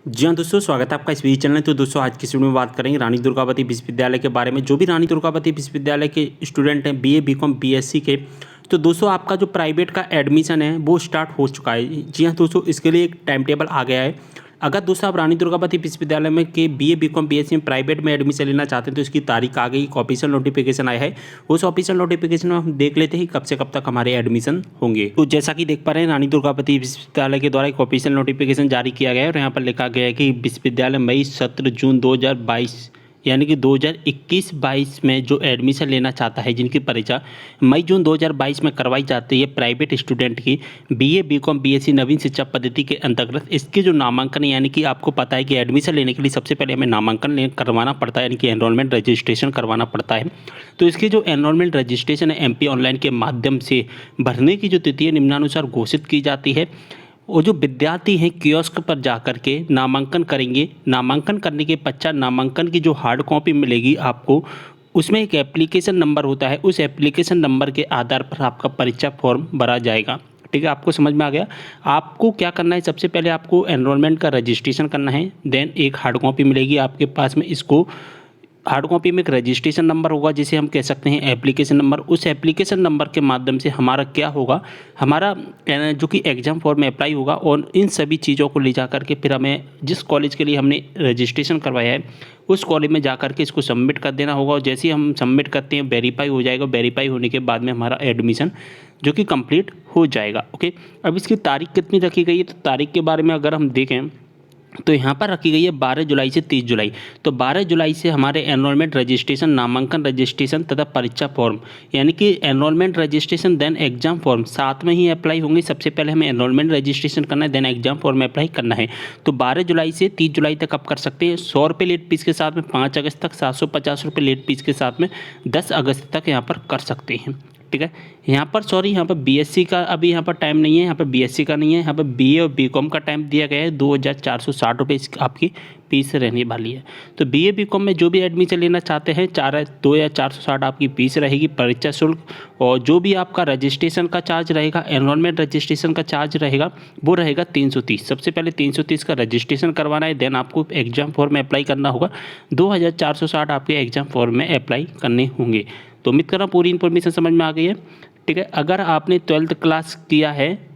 जी हाँ दोस्तों, स्वागत है आपका इस वीडियो चैनल में। तो दोस्तों आज की इस वीडियो में बात करेंगे रानी दुर्गावती विश्वविद्यालय के बारे में। जो भी रानी दुर्गावती विश्वविद्यालय के स्टूडेंट हैं बीए बीकॉम बीएससी के, तो दोस्तों आपका जो प्राइवेट का एडमिशन है वो स्टार्ट हो चुका है। जी हाँ दोस्तों, इसके लिए एक टाइम टेबल आ गया है। अगर दोस्तों आप रानी दुर्गावती विश्वविद्यालय में के बीए बीकॉम बीएससी में प्राइवेट में एडमिशन लेना चाहते हैं तो इसकी तारीख आ गई, ऑफिशियल नोटिफिकेशन आया है। उस ऑफिशियल नोटिफिकेशन में हम देख लेते हैं कब से कब तक हमारे एडमिशन होंगे। तो जैसा कि देख पा रहे हैं, रानी दुर्गावती विश्वविद्यालय के द्वारा एक ऑफिशियल नोटिफिकेशन जारी किया गया है और यहाँ पर लिखा गया है कि विश्वविद्यालय मई सत्र जून 2022 यानी कि 2021-22 में जो एडमिशन लेना चाहता है, जिनकी परीक्षा मई जून 2022 में करवाई जाती है प्राइवेट स्टूडेंट की बीए बीकॉम बीएससी नवीन शिक्षा पद्धति के अंतर्गत, इसके जो नामांकन यानी कि आपको पता है कि एडमिशन लेने के लिए सबसे पहले हमें नामांकन करवाना पड़ता है, यानी कि एनरोलमेंट रजिस्ट्रेशन करवाना पड़ता है। तो इसकी जो एनरोलमेंट रजिस्ट्रेशन है एमपी ऑनलाइन के माध्यम से भरने की जो तिथि है निम्नानुसार घोषित की जाती है। वो जो विद्यार्थी हैं कियोस्क पर जाकर के नामांकन करेंगे। नामांकन करने के पश्चात नामांकन की जो हार्ड कॉपी मिलेगी आपको, उसमें एक एप्लीकेशन नंबर होता है। उस एप्लीकेशन नंबर के आधार पर आपका परीक्षा फॉर्म भरा जाएगा। ठीक है, आपको समझ में आ गया। आपको क्या करना है, सबसे पहले आपको एनरोलमेंट का रजिस्ट्रेशन करना है। देन एक हार्ड कॉपी मिलेगी आपके पास में। इसको हार्ड कॉपी में एक रजिस्ट्रेशन नंबर होगा जिसे हम कह सकते हैं एप्लीकेशन नंबर। उस एप्लीकेशन नंबर के माध्यम से हमारा क्या होगा, हमारा जो कि एग्ज़ाम फॉर्म में अप्लाई होगा और इन सभी चीज़ों को ले जा करके फिर हमें जिस कॉलेज के लिए हमने रजिस्ट्रेशन करवाया है उस कॉलेज में जा करके इसको सबमिट कर देना होगा। और जैसे ही हम सबमिट करते हैं वेरीफाई हो जाएगा। वेरीफाई होने के बाद में हमारा एडमिशन जो कि कंप्लीट हो जाएगा। ओके, अब इसकी तारीख कितनी रखी गई है, तो तारीख के बारे में अगर हम देखें तो यहाँ पर रखी गई है 12 जुलाई से 30 जुलाई। तो 12 जुलाई से हमारे एनरोलमेंट रजिस्ट्रेशन, नामांकन रजिस्ट्रेशन तथा परीक्षा फॉर्म, यानी कि enrolment registration then exam form साथ में ही अप्लाई होंगे। सबसे पहले हमें एनरोलमेंट रजिस्ट्रेशन करना है, देन एग्जाम फॉर्म में अप्लाई करना है। तो 12 जुलाई से 30 जुलाई तक आप कर सकते हैं 100 रुपये लेट फीस के साथ में, 5 अगस्त तक 750 रुपये लेट फीस के साथ में, 10 अगस्त तक यहाँ पर कर सकते हैं। ठीक है, यहाँ पर सॉरी, यहाँ पर बीएससी का अभी यहाँ पर टाइम नहीं है, यहाँ पर बीएससी का नहीं है, यहाँ पर बीए और बीकॉम का टाइम दिया गया है। 2460 रुपये आपकी फीस रहने वाली है। तो बीए बीकॉम में जो भी एडमिशन लेना चाहते हैं 2460 आपकी फीस रहेगी, परीक्षा शुल्क। और जो भी आपका रजिस्ट्रेशन का चार्ज रहेगा, एनरोलमेंट रजिस्ट्रेशन का चार्ज रहेगा, वो रहेगा 330। सबसे पहले 330 का रजिस्ट्रेशन करवाना है, देन आपको एग्जाम फॉर्म में अप्लाई करना होगा। 2460 आपके एग्जाम फॉर्म में अप्लाई करने होंगे। तो उम्मीद कर रहा हूँ पूरी इन्फॉर्मेशन समझ में आ गई है। ठीक है, अगर आपने 12th क्लास किया है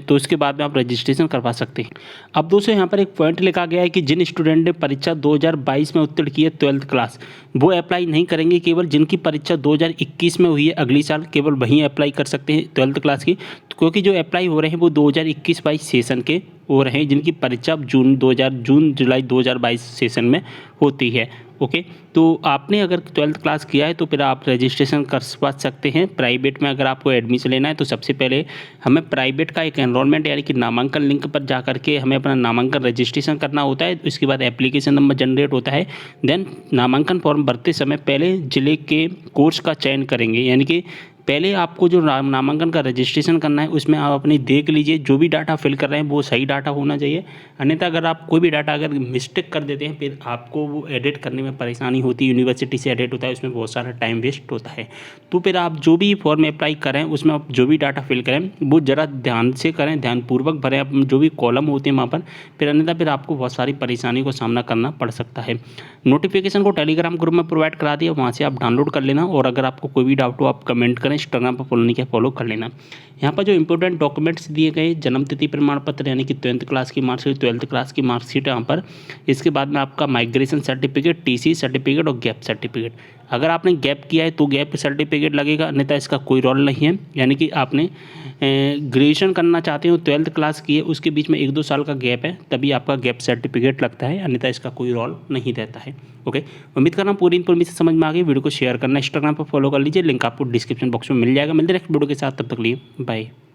तो उसके बाद में आप रजिस्ट्रेशन करवा सकते हैं। अब दोस्तों यहाँ पर एक पॉइंट लिखा गया है कि जिन स्टूडेंट ने परीक्षा 2022 में उत्तीर्ण की है 12th क्लास, वो अप्लाई नहीं करेंगे। केवल जिनकी परीक्षा 2021 में हुई है अगली साल, केवल वहीं अप्लाई कर सकते हैं 12th क्लास की। क्योंकि जो अप्लाई हो रहे हैं वो 2021-22 सेशन के हो रहे हैं, जिनकी परीक्षा जून जुलाई 2022 सेशन में होती है। ओके, तो आपने अगर 12th क्लास किया है तो फिर आप रजिस्ट्रेशन करवा सकते हैं। प्राइवेट में अगर आपको एडमिशन लेना है तो सबसे पहले हमें प्राइवेट का एक एनरोलमेंट यानी कि नामांकन लिंक पर जा करके हमें अपना नामांकन रजिस्ट्रेशन करना होता है। उसके बाद एप्लीकेशन नंबर जनरेट होता है। देन नामांकन फॉर्म भरते समय पहले ज़िले के कोर्स का चयन करेंगे, यानी कि पहले आपको जो नामांकन का रजिस्ट्रेशन करना है उसमें आप अपनी देख लीजिए, जो भी डाटा फिल कर रहे हैं वो सही डाटा होना चाहिए। अन्यथा अगर आप कोई भी डाटा अगर मिस्टेक कर देते हैं फिर आपको वो एडिट करने में परेशानी होती है। यूनिवर्सिटी से एडिट होता है, उसमें बहुत सारा टाइम वेस्ट होता है। तो फिर आप जो भी फॉर्म अप्लाई करें उसमें आप जो भी डाटा फिल करें वो ज़रा ध्यान से करें, ध्यानपूर्वक भरें आप जो भी कॉलम होते हैं वहाँ पर। फिर अन्यथा फिर आपको बहुत सारी परेशानी को सामना करना पड़ सकता है। नोटिफिकेशन को टेलीग्राम ग्रुप में प्रोवाइड करा दिया, वहाँ से आप डाउनलोड कर लेना। और अगर आपको कोई भी डाउट हो आप कमेंट करें, इंस्टाग्राम पर फॉलो नहीं किया फॉलो कर लेना। यहाँ पर जो इंपॉर्टेंट डॉक्यूमेंट्स दिए गए, जन्म तिथि प्रमाण पत्र यानी कि 12th क्लास की मार्कशीट, 12th क्लास की मार्कशीट यहाँ पर। इसके बाद में आपका माइग्रेशन सर्टिफिकेट, टीसी सर्टिफिकेट और गैप सर्टिफिकेट। अगर आपने गैप किया है तो गैप सर्टिफिकेट लगेगा, अन्यथा इसका कोई रोल नहीं है। यानी कि आपने ग्रेजुएशन करना चाहते हो, 12th क्लास की है, उसके बीच में 1-2 साल का गैप है, तभी आपका गैप सर्टिफिकेट लगता है, अन्यथा इसका कोई रोल नहीं रहता है। ओके, उम्मीद कर रहा हूँ पूरी इन्फॉर्मेशन समझ में आ गई। वीडियो को शेयर करना, इंस्टाग्राम पर फॉलो कर लीजिए, लिंक आपको डिस्क्रिप्शन बॉक्स में मिल जाएगा। मिलते नेक्स्ट वीडियो के साथ, तब तक लिए बाय।